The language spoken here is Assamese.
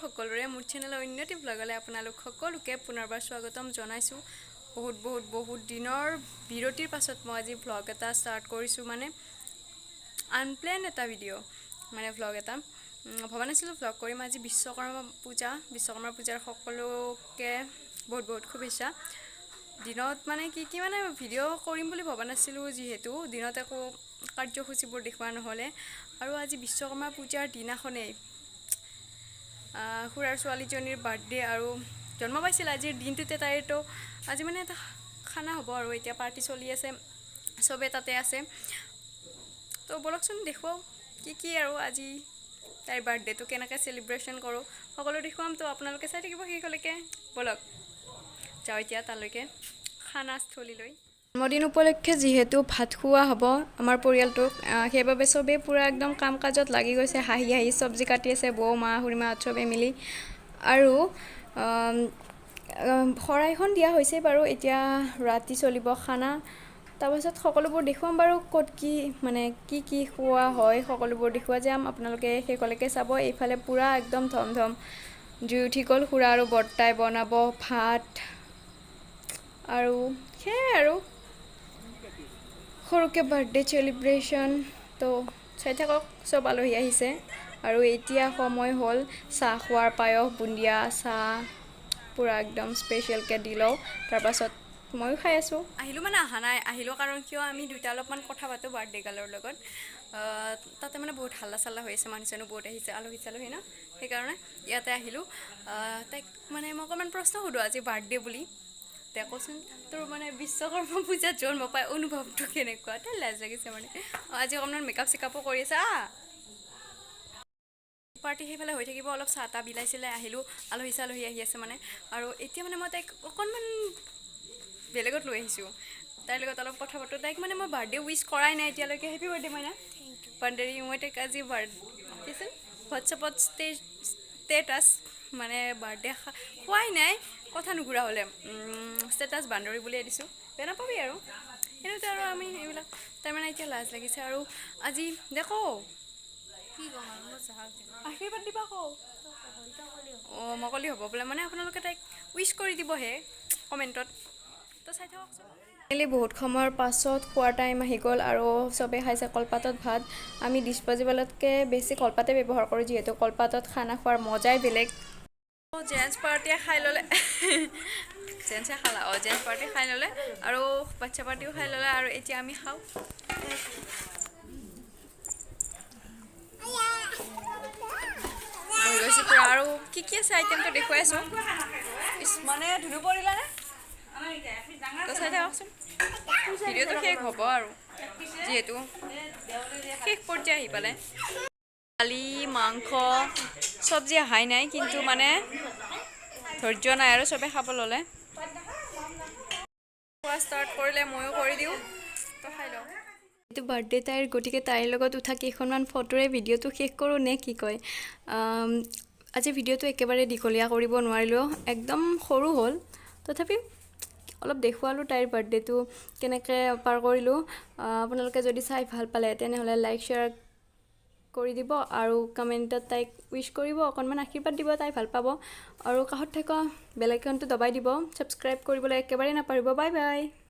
সকলোৰে মোৰ চেনেলৰ উন্নতি ব্লগলৈ আপোনালোক সকলোকে পুনৰবাৰ স্বাগতম জনাইছোঁ। বহুত দিনৰ বিৰতিৰ পাছত মই আজি ব্লগ এটা ষ্টাৰ্ট কৰিছোঁ, মানে আনপ্লেন এটা ভিডিঅ' মানে ব্লগ এটা ভবা নাছিলোঁ ব্লগ কৰিম। আজি বিশ্বকৰ্মা পূজাৰ সকলোকে বহুত শুভেচ্ছা। দিনত মানে কি মানে ভিডিঅ' কৰিম বুলি ভবা নাছিলোঁ, যিহেতু দিনত একো কাৰ্যসূচীবোৰ দেখুওৱা নহ'লে। আৰু আজি বিশ্বকৰ্মা পূজাৰ দিনাখনেই খুৰাৰ ছোৱালীজনীৰ বাৰ্থডে আৰু জন্ম পাইছিল আজিৰ দিনটোতে। তাইতো আজি মানে এটা খানা হ'ব আৰু এতিয়া পাৰ্টি চলি আছে, চবে তাতে আছে। তো ব'লকচোন দেখুৱাওঁ কি আৰু আজি তাইৰ বাৰ্থডেটো কেনেকৈ চেলিব্ৰেশ্যন কৰোঁ সকলো দেখুৱাম। তো আপোনালোকে চাই থাকিব শেষলৈকে। ব'লক যাওঁ এতিয়া তালৈকে খানাস্থলীলৈ। জন্মদিন উপলক্ষে যিহেতু ভাত খোৱা হ'ব আমাৰ পৰিয়ালটোক, সেইবাবে চবেই পূৰা একদম কাম কাজত লাগি গৈছে। হাঁহি চব্জি কাটি আছে বৌ, মা, খুৰীমাহঁত চবেই মিলি। আৰু শৰাইখন দিয়া হৈছে বাৰু, এতিয়া ৰাতি চলিব খানা। তাৰপাছত সকলোবোৰ দেখুৱাম বাৰু, ক'ত কি খোৱা হয় সকলোবোৰ দেখুওৱা যাম। আপোনালোকে শেষলৈকে চাব। এইফালে পূৰা একদম ধম জুই উঠি গ'ল। খুৰা আৰু বৰ্তাই বনাব ভাত, আৰু সেয়াই আৰু সৰুকৈ বাৰ্থডে চেলিব্ৰেশ্যন। তো চাই থাকক, চব আলহী আহিছে। আৰু এতিয়া সময় হ'ল চাহ খোৱাৰ। পায়স, বুন্দিয়া চাহ পূৰা একদম স্পেচিয়েলকৈ দি লওঁ। তাৰপাছত ময়ো খাই আছোঁ। আহিলোঁ মানে অহা নাই, আহিলোঁ কাৰণ কিয় আমি দুইটা অলপমান কথা পাতোঁ বাৰ্থডে গাৰ্লৰ লগত। তাতে মানে বহুত হাল্লা হৈ আছে, মানুহ চানুহ বহুত আহিছে, আলহী ন, সেইকাৰণে ইয়াতে আহিলোঁ। তাইক মানে মই অকণমান প্ৰশ্ন সোধোঁ আজি বাৰ্থডে বুলি। তাই কচোন তোৰ মানে বিশ্বকৰ্মা পূজাত জন্ম পাই অনুভৱটো কেনেকুৱা? তাই লাজ লাগিছে মানে। আজি অকণমান মেকআপ চেকআপো কৰি আছে। পাৰ্টি সেইফালে হৈ থাকিব, অলপ চাহ তাহ বিলাইছিলে, আহিলোঁ। আলহী আহি আছে মানে। আৰু এতিয়া মানে মই তাইক অকণমান বেলেগত লৈ আহিছোঁ, তাইৰ লগত অলপ কথা পাতোঁ। তাইক মানে মই বাৰ্থডে উইচ কৰাই নাই এতিয়ালৈকে। হেপী বাৰ্থডে মাইনা। পাণ্ডেৰী মই তাইক আজি হোৱাটছএপত ষ্টেটাছ মানে বাৰ্থডে খোৱাই নাই, কথা নুঘূৰা হ'লে ষ্টেটাছ বান্দৰী বুলিয়ে দিছোঁ, বেয়া নাপাবি আৰু। সেইটোতে আৰু আমি এইবিলাক তাই মানে এতিয়া লাজ লাগিছে। আৰু আজি দেখো আশীৰ্বাদ দিবা কওঁ। মই ক'লি হ'ব বোলে, মানে আপোনালোকে তাইক উইচ কৰি দিবহে কমেণ্টত। তো চাই থাককচোন। বহুত সময়ৰ পাছত খোৱাৰ টাইম আহি গ'ল আৰু চবেই খাইছে কলপাতত ভাত। আমি ডিছপ'জিবলতকৈ বেছি কলপাতে ব্যৱহাৰ কৰোঁ, যিহেতু কলপাতত খানা খোৱাৰ মজাই বেলেগ। জেণ্টছ পাৰ্টিয়ে খাই ল'লে জেণ্টছে খাই ল'লে আৰু বাচ্ছা পাৰ্টিও খাই ল'লে, আৰু এতিয়া আমি খাওঁ। হৈ গৈছে পূৰা। আৰু কি আছে আইটেমটো দেখুৱাই আছোঁ। মানে ধুনু পৰিলানে? তো চাই থাককচোন, ভিডিঅ'টো শেষ হ'ব আৰু, যিহেতু শেষ পৰ্যায়ে আহি পালে। দালি, মাংস, চব্জি অহাই নাই, কিন্তু মানে ধৈৰ্য নাই আৰু চবে খাব ল'লে। খোৱা ষ্টাৰ্ট কৰিলে ময়ো কৰি দিওঁ, তো খাই লওঁ। এইটো বাৰ্থডে তাইৰ, গতিকে তাইৰ লগত উঠা কেইখনমান ফটোৰে ভিডিঅ'টো শেষ কৰোঁ নে কি কয়। আজি ভিডিঅ'টো একেবাৰে দীঘলীয়া কৰিব নোৱাৰিলোঁ, একদম সৰু হ'ল। তথাপিও অলপ দেখুৱালোঁ তাইৰ বাৰ্থডেটো কেনেকৈ পাৰ কৰিলোঁ। আপোনালোকে যদি চাই ভাল পালে তেনেহ'লে লাইক শ্বেয়াৰ কৰি দিব, আৰু কমেণ্টত তাইক উইচ কৰিব, অকণমান আশীৰ্বাদ দিব, তাই ভাল পাব। আৰু কাষত থকা বেল আইকনটো দবাই দিব, ছাবস্ক্ৰাইব কৰিবলৈ একেবাৰে নাপাহৰিব। Bye bye.